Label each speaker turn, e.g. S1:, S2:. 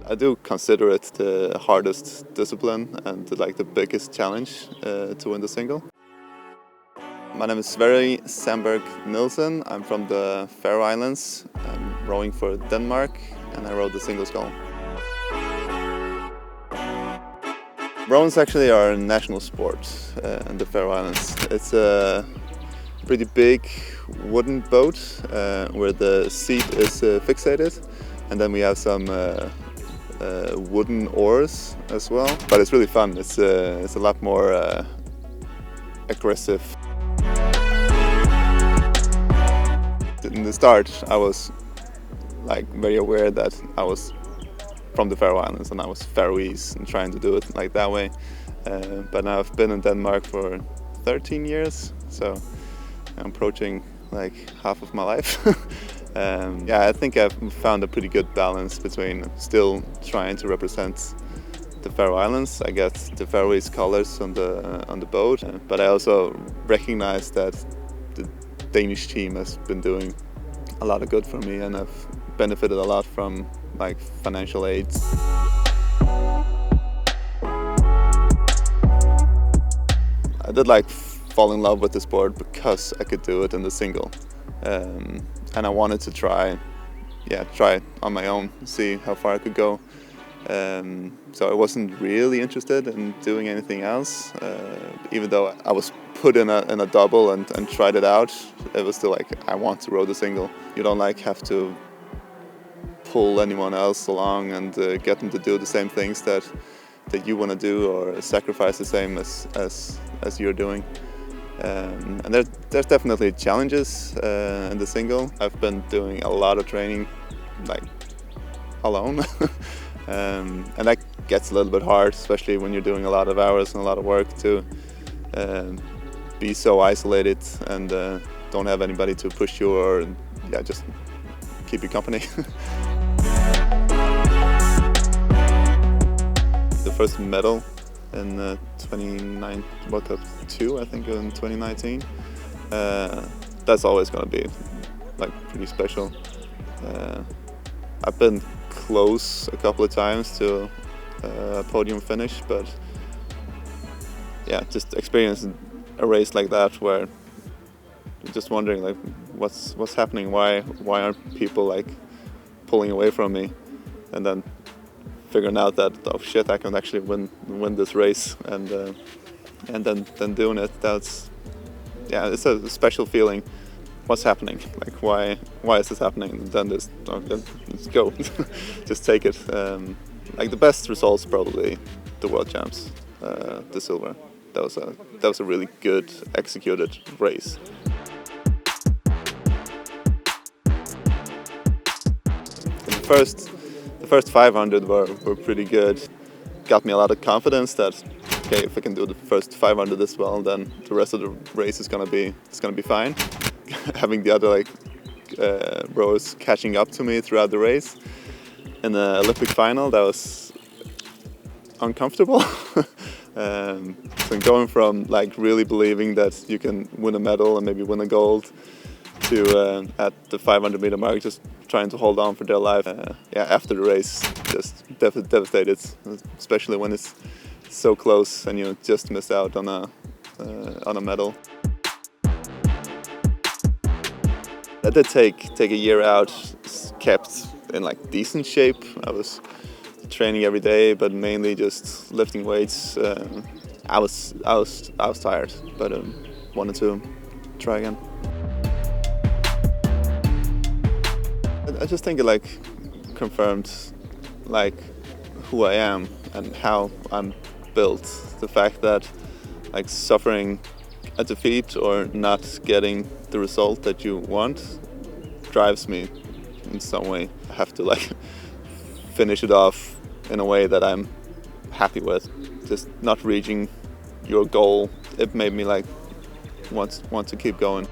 S1: I do consider it the hardest discipline and the biggest challenge to win the single. My name is Sverri Nielsen. I'm from the Faroe Islands. I'm rowing for Denmark, and I rowed the single scull. Rowing is actually our national sport in the Faroe Islands. It's a pretty big wooden boat where the seat is fixated, and then we have some wooden oars as well. But it's really fun. It's a lot more aggressive. In the start, I was very aware that I was from the Faroe Islands and I was Faroese and trying to do it that way. But now I've been in Denmark for 13 years, so I'm approaching half of my life. I think I've found a pretty good balance between still trying to represent the Faroe Islands. I get the Faroese colors on the boat, but I also recognize that the Danish team has been doing a lot of good for me, and I've benefited a lot from financial aid. I did fall in love with the sport because I could do it in the single, and I wanted to try it on my own, see how far I could go. So I wasn't really interested in doing anything else, even though I was put in a double and tried it out. It was still I want to row the single. You don't have to pull anyone else along and get them to do the same things that you want to do, or sacrifice the same as you're doing. And there's definitely challenges in the single. I've been doing a lot of training alone. And that gets a little bit hard, especially when you're doing a lot of hours and a lot of work to be so isolated and don't have anybody to push you or just keep you company. The first medal in 2019, World Cup 2, I think, in 2019. That's always going to be pretty special. I've been close a couple of times to a podium finish, but just experiencing a race like that where you're just wondering what's happening, why aren't people pulling away from me, and then figuring out that, oh shit, I can actually win this race, and then doing it. It's a special feeling. What's happening? Why is this happening? And then let's go. Just take it. The best results probably the World Champs, the silver. That was a really good executed race. The first 500 were pretty good. Got me a lot of confidence that okay, if I can do the first 500 as well, then the rest of the race is gonna be fine. Having the other rowers catching up to me throughout the race in the Olympic final, that was uncomfortable. So going from really believing that you can win a medal and maybe win a gold to at the 500 meter mark just trying to hold on for dear life. After the race, just devastated, especially when it's so close and you just missed out on a medal. I did take a year out, kept in decent shape. I was training every day, but mainly just lifting weights. I was tired, but wanted to try again. I just think it confirmed who I am and how I'm built. The fact that suffering a defeat or not getting the result that you want drives me in some way. I have to finish it off in a way that I'm happy with. Just not reaching your goal, it made me want to keep going.